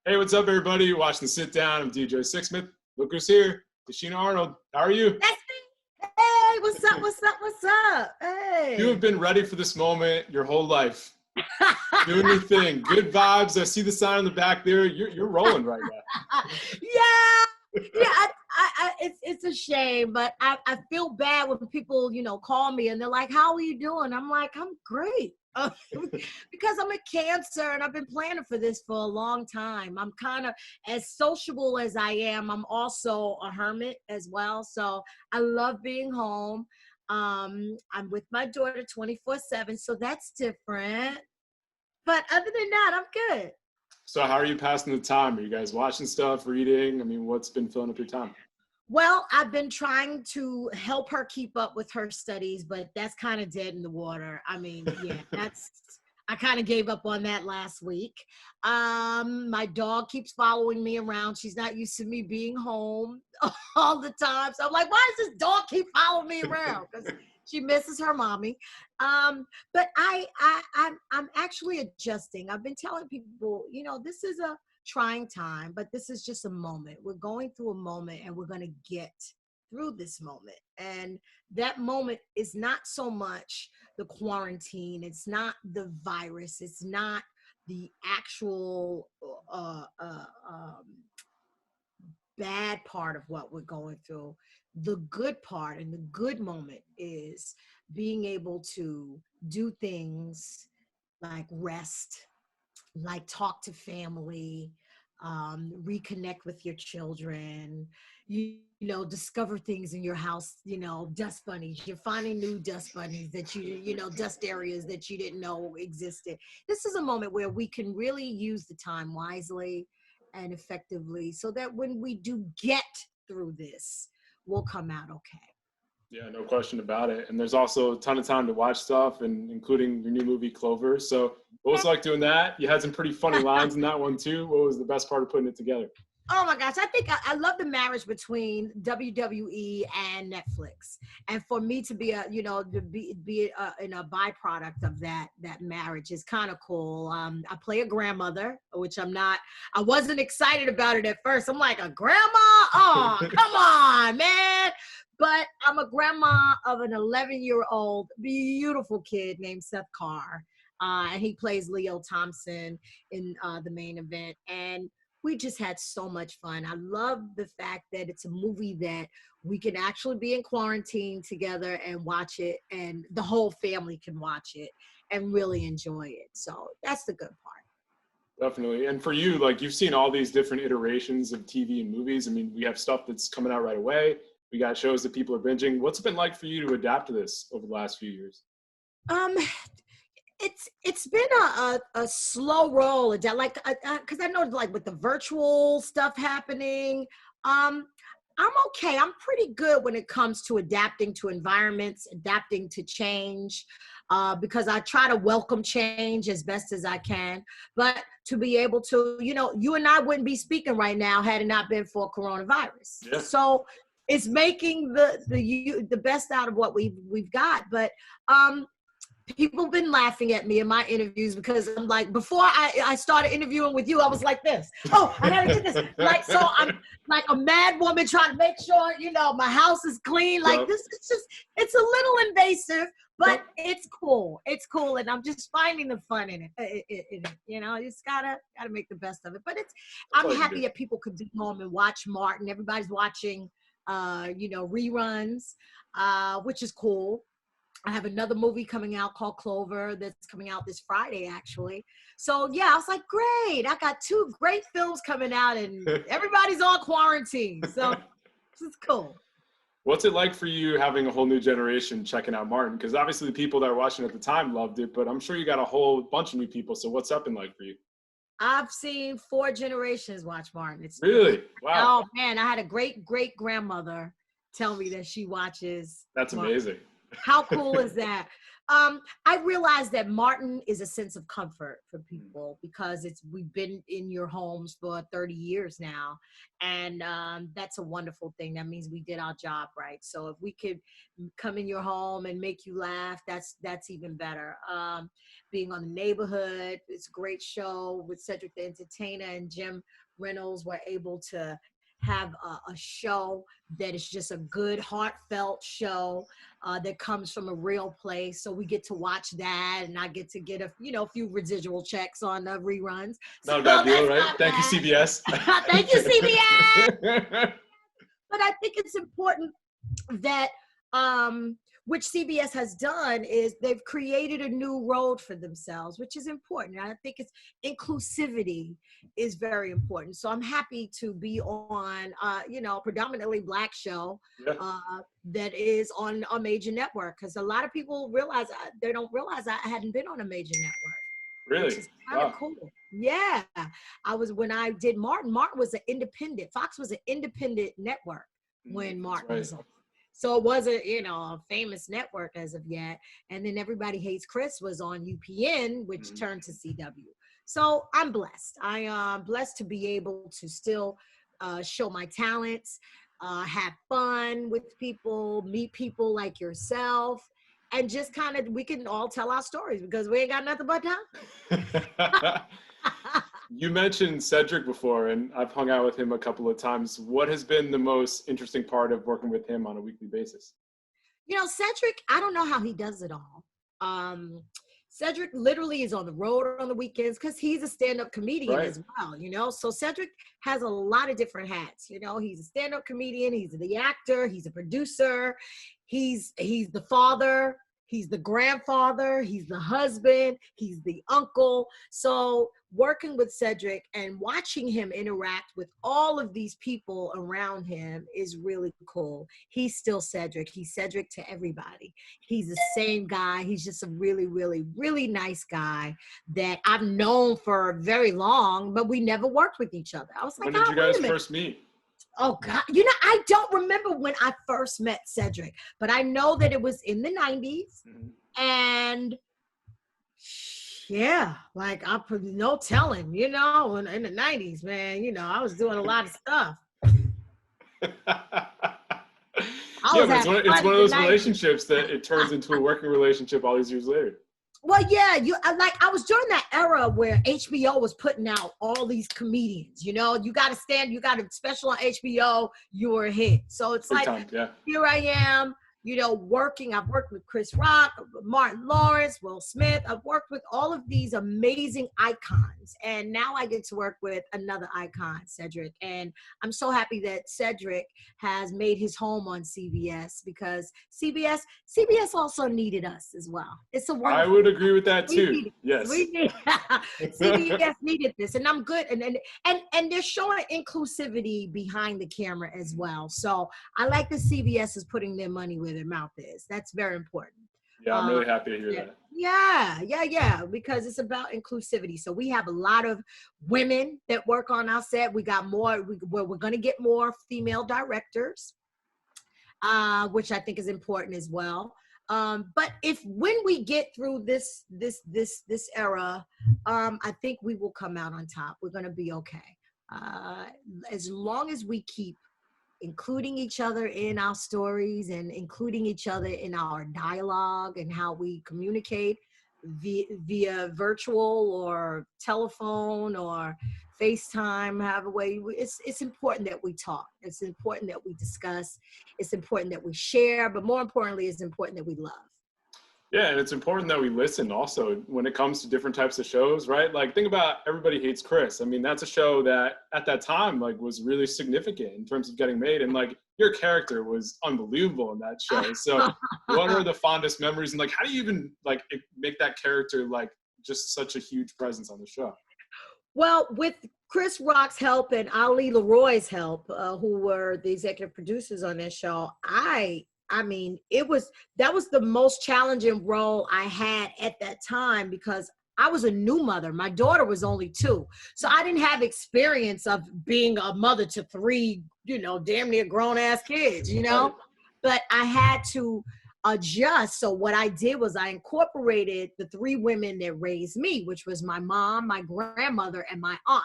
Hey, what's up, everybody? You're watching Sit Down. I'm DJ Sixsmith. Look who's here. Tichina Arnold. How are you? That's me. Hey, what's up? What's up? What's up? You have Hey. been ready for this moment your whole life. Doing your thing. Good vibes. I see the sign on the back there. You're rolling right now. Yeah. It's a shame, but I feel bad when people, call me and they're like, "How are you doing?" I'm like, "I'm great." Because I'm a Cancer and I've been planning for this for a long time. I'm kind of as sociable as I am. I'm also a hermit as well. So I love being home. I'm with my daughter 24/7, so that's different. But other than that, I'm good. So how are you passing the time? Are you guys watching stuff, reading? I mean, what's been filling up your time? Well, I've been trying to help her keep up with her studies, but that's kind of dead in the water. I mean, yeah, I kind of gave up on that last week. My dog keeps following me around. She's not used to me being home all the time. So I'm like, why does this dog keep following me around? Because she misses her mommy. But I'm actually adjusting. I've been telling people, this is a trying time, but this is just a moment. We're going through a moment and we're going to get through this moment. And that moment is not so much the quarantine, it's not the virus, it's not the actual bad part of what we're going through. The good part and the good moment is being able to do things like rest, like talk to family, reconnect with your children, discover things in your house, dust bunnies. You're finding new dust bunnies that dust areas that you didn't know existed. This is a moment where we can really use the time wisely and effectively so that when we do get through this, we'll come out okay. Yeah, no question about it. And there's also a ton of time to watch stuff, and including your new movie, Clover. So what was it like doing that? You had some pretty funny lines in that one, too. What was the best part of putting it together? Oh my gosh, I think I love the marriage between WWE and Netflix, and for me to be in a byproduct of that marriage is kind of cool. I play a grandmother, which I wasn't excited about it at first. I'm like, a grandma? Oh, come on, man! But I'm a grandma of an 11-year-old beautiful kid named Seth Carr, and he plays Leo Thompson in the main event, and we just had so much fun. I love the fact that it's a movie that we can actually be in quarantine together and watch it, and the whole family can watch it and really enjoy it. So that's the good part. Definitely. And for you, like, you've seen all these different iterations of TV and movies. I mean, we have stuff that's coming out right away. We got shows that people are binging. What's it been like for you to adapt to this over the last few years? Um, it's been a slow roll, like because I know like with the virtual stuff happening, I'm okay. I'm pretty good when it comes to adapting to environments, adapting to change, because I try to welcome change as best as I can. But to be able to, you and I wouldn't be speaking right now had it not been for coronavirus. Yeah. So it's making the best out of what we've got. But people have been laughing at me in my interviews because I'm like, before I started interviewing with you, I was like this. Oh, I gotta get this. Like, so I'm like a mad woman trying to make sure, my house is clean. Like, this is just, it's a little invasive, but it's cool. It's cool. And I'm just finding the fun in it. You just gotta make the best of it. But I'm happy that people could be home and watch Martin. Everybody's watching, reruns, which is cool. I have another movie coming out called Clover that's coming out this Friday, actually. So, yeah, I was like, great. I got 2 great films coming out and everybody's on quarantine. So, this is cool. What's it like for you having a whole new generation checking out Martin? Because obviously the people that were watching at the time loved it, but I'm sure you got a whole bunch of new people. So what's that been like for you? I've seen 4 generations watch Martin. Really? Wow. Oh, man, I had a great-great-grandmother tell me that she watches That's Martin. amazing. How cool is that? I realized that Martin is a sense of comfort for people because we've been in your homes for 30 years now, and that's a wonderful thing. That means we did our job right. So if we could come in your home and make you laugh, that's even better. Being on The Neighborhood, it's a great show with Cedric the Entertainer and Jim Reynolds. We're able to have a show that is just a good, heartfelt show that comes from a real place. So we get to watch that, and I get to get a few residual checks on the reruns. Not a So bad deal, that's right? not Thank you, bad. CBS. Thank you, CBS. But I think it's important that which CBS has done is they've created a new road for themselves, which is important. And I think it's inclusivity is very important. So I'm happy to be on, predominantly Black show that is on a major network, because a lot of people they don't realize I hadn't been on a major network. Really? Which is kind of cool. Yeah. When I did Martin was an independent. Fox was an independent network when Martin was on. So it wasn't, a famous network as of yet. And then Everybody Hates Chris was on UPN, which turned to CW. So I'm blessed. I am blessed to be able to still show my talents, have fun with people, meet people like yourself, and just we can all tell our stories because we ain't got nothing but time. You mentioned Cedric before, and I've hung out with him a couple of times. What has been the most interesting part of working with him on a weekly basis? Cedric, I don't know how he does it all. Cedric literally is on the road on the weekends because he's a stand-up comedian as well, So Cedric has a lot of different hats. He's a stand-up comedian, he's the actor, he's a producer, he's the father, he's the grandfather, he's the husband, he's the uncle. So working with Cedric and watching him interact with all of these people around him is really cool. He's still Cedric. He's Cedric to everybody. He's the same guy. He's just a really, really, really nice guy that I've known for very long, but we never worked with each other. I was like, when did you guys first meet? Oh God, I don't remember when I first met Cedric, but I know that it was in the 90s. And yeah, I put no telling, in the 90s, man, I was doing a lot of stuff. It's one of those relationships that it turns into a working relationship all these years later. Well, yeah, I was during that era where HBO was putting out all these comedians, you got a special on HBO, you were a hit. So it's Here I am, working. I've worked with Chris Rock, Martin Lawrence, Will Smith. I've worked with all of these amazing icons. And now I get to work with another icon, Cedric. And I'm so happy that Cedric has made his home on CBS because CBS also needed us as well. It's a wonderful. I would agree with that too. Yes. CBS needed this, and I'm good. And they're showing inclusivity behind the camera as well. So I like that CBS is putting their money where their mouth is. That's very important. Yeah, I'm really happy to hear that. Yeah, because it's about inclusivity. So we have a lot of women that work on our set. We got more, we're going to get more female directors, which I think is important as well. But when we get through this era, I think we will come out on top. We're going to be okay. As long as we keep including each other in our stories and including each other in our dialogue and how we communicate via virtual or telephone or FaceTime, however way, it's important that we talk. It's important that we discuss. It's important that we share, but more importantly, it's important that we love. Yeah, and it's important that we listen also when it comes to different types of shows, right? Think about Everybody Hates Chris. I mean, that's a show that at that time, was really significant in terms of getting made. And your character was unbelievable in that show. So what are the fondest memories? And how do you even make that character just such a huge presence on the show? Well, with Chris Rock's help and Ali Leroy's help, who were the executive producers on this show, I mean, that was the most challenging role I had at that time because I was a new mother. My daughter was only 2. So I didn't have experience of being a mother to 3, damn near grown ass kids, But I had to adjust. So what I did was I incorporated the three women that raised me, which was my mom, my grandmother, and my aunt.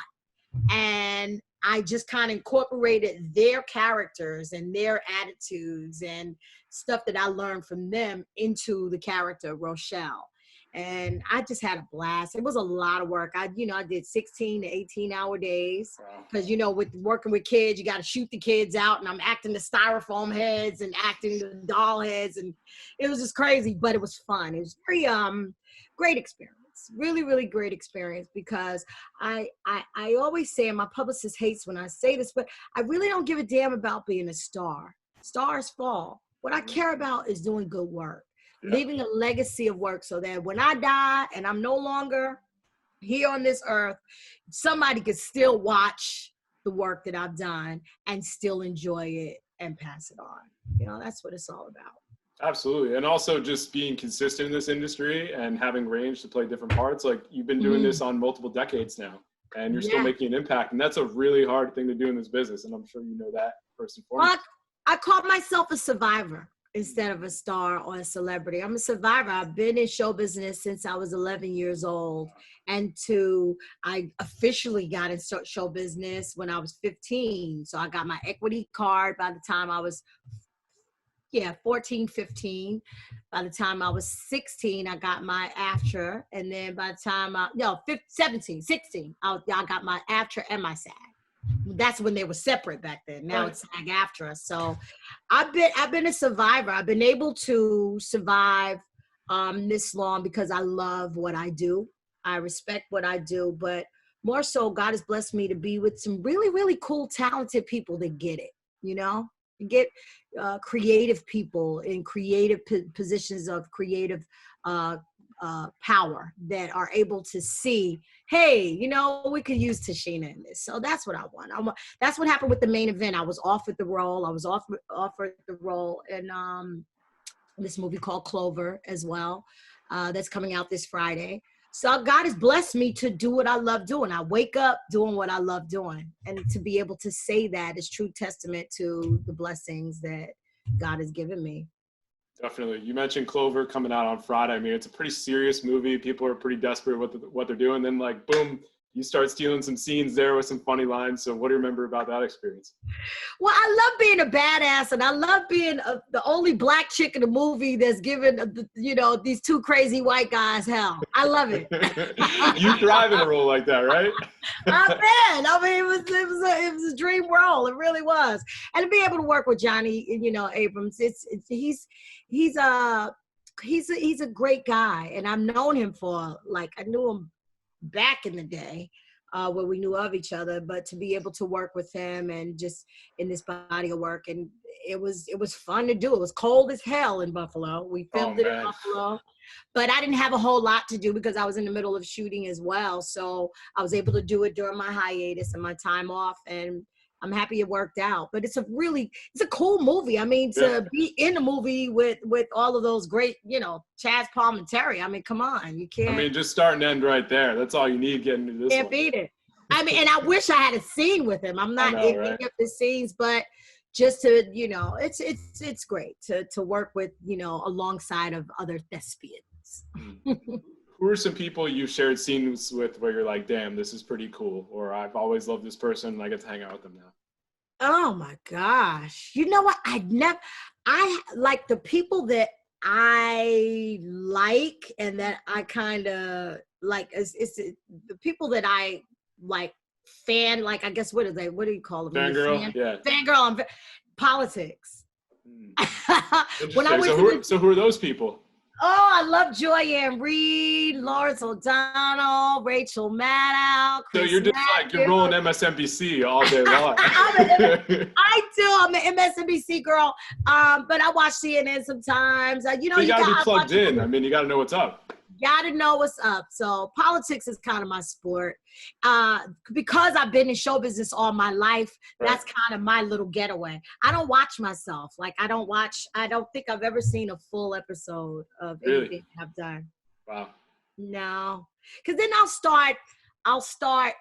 And I just kind of incorporated their characters and their attitudes and stuff that I learned from them into the character of Rochelle. And I just had a blast. It was a lot of work. I did 16 to 18-hour days because, with working with kids, you got to shoot the kids out, and I'm acting the styrofoam heads and acting the doll heads, and it was just crazy, but it was fun. It was very great experience. Really, really great experience, because I always say, and my publicist hates when I say this, but I really don't give a damn about being a star. Stars fall. What I care about is doing good work. Yeah. Leaving a legacy of work, so that when I die and I'm no longer here on this earth, somebody could still watch the work that I've done and still enjoy it and pass it on. That's what it's all about. Absolutely. And also just being consistent in this industry and having range to play different parts. Like, you've been doing this on multiple decades now, and you're still making an impact. And that's a really hard thing to do in this business. And I'm sure you know that first and foremost. Well, I call myself a survivor instead of a star or a celebrity. I'm a survivor. I've been in show business since I was 11 years old. And I officially got in show business when I was 15. So I got my equity card by the time I was 14, 15. By the time I was 16, I got my AFTRA. And then by the time 16, I got my AFTRA and my SAG. That's when they were separate back then. Now it's SAG-AFTRA. So I've been a survivor. I've been able to survive this long because I love what I do. I respect what I do, but more so, God has blessed me to be with some really, really cool, talented people that get it, get creative people in creative positions of creative power that are able to see, hey, we could use Tichina in this. So that's what I want. That's what happened with the main event. I was offered the role. I was offered the role in this movie called Clover as well. That's coming out this Friday. So God has blessed me to do what I love doing. I wake up doing what I love doing. And to be able to say that is true testament to the blessings that God has given me. Definitely. You mentioned Clover coming out on Friday. I mean, it's a pretty serious movie. People are pretty desperate with what they're doing. Then, like, boom, you start stealing some scenes there with some funny lines. So what do you remember about that experience? Well, I love being a badass, and I love being the only black chick in the movie that's given, these two crazy white guys hell. I love it. You thrive in a role like that, right? I mean, it was a dream role. It really was. And to be able to work with Johnny, Abrams, he's a great guy, and I've known him I knew him back in the day where we knew of each other, but to be able to work with him and just in this body of work, and it was fun to do. It was cold as hell in Buffalo. We filmed it in Buffalo, but I didn't have a whole lot to do because I was in the middle of shooting as well. So I was able to do it during my hiatus and my time off, and I'm happy it worked out. But it's a cool movie. I mean, to be in a movie with all of those great, Chaz Palminteri. I mean, come on, you can't. I mean, just start and end right there. That's all you need getting into this. Can't beat it. I mean, and I wish I had a scene with him. I'm not in any of the scenes, but just to, it's great to work with, alongside of other thespians. Who are some people you shared scenes with where you're like, damn, this is pretty cool, or I've always loved this person and I get to hang out with them now? Oh my gosh. You know what? I like the people that I like and that I kind of like, it's the people that I like fan, like, I guess, what do you call them? Fangirl? Yeah. Fangirl, politics. So who are those people? Oh, I love Joy-Ann Reid, Lawrence O'Donnell, Rachel Maddow. So you're just you're rolling MSNBC all day long. I do. I'm an MSNBC girl, but I watch CNN sometimes. You gotta be plugged in. I mean, you gotta know what's up. Gotta know what's up. So politics is kind of my sport. Because I've been in show business all my life, that's kind of my little getaway. I don't watch myself. Like, I don't think I've ever seen a full episode of anything I've done. Wow. No. Because then I'll start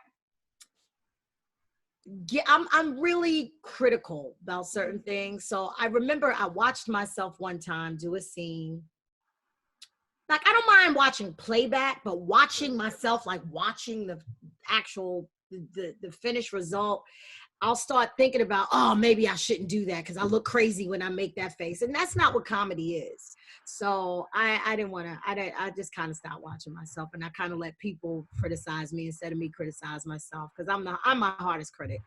Yeah, I'm really critical about certain things. So I remember I watched myself one time do a scene. Like, I don't mind watching playback, but watching myself, like watching the actual the finished result, I'll start thinking about, oh, maybe I shouldn't do that because I look crazy when I make that face. And that's not what comedy is. So I didn't want to, I just kind of stopped watching myself, and I kind of let people criticize me instead of me criticize myself, because I'm my hardest critic.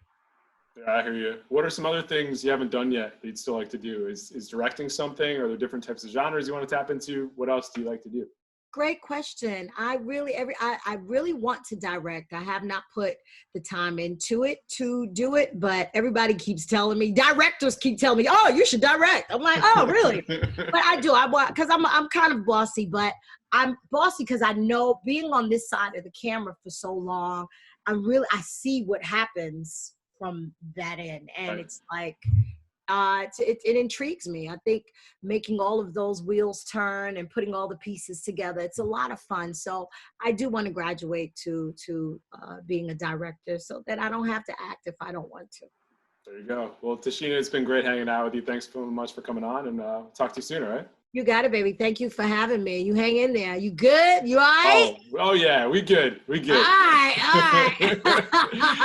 Yeah, I hear you. What are some other things you haven't done yet that you'd still like to do? Is directing something? Are there different types of genres you want to tap into? What else do you like to do? Great question. I really want to direct. I have not put the time into it to do it, but everybody keeps telling me, directors keep telling me, oh, you should direct. I'm like, oh, really? But I do. I want, because I'm kind of bossy, but I'm bossy because I know, being on this side of the camera for so long, I see what happens from that end. And Right. it's like, it intrigues me. I think making all of those wheels turn and putting all the pieces together, it's a lot of fun. So I do want to graduate to being a director, so that I don't have to act if I don't want to. There you go. Well, Tichina, it's been great hanging out with you. Thanks so much for coming on, and talk to you soon, all right? You got it, baby. Thank you for having me. You hang in there. You good? You all right? Oh yeah, we good. We All good. right. All right.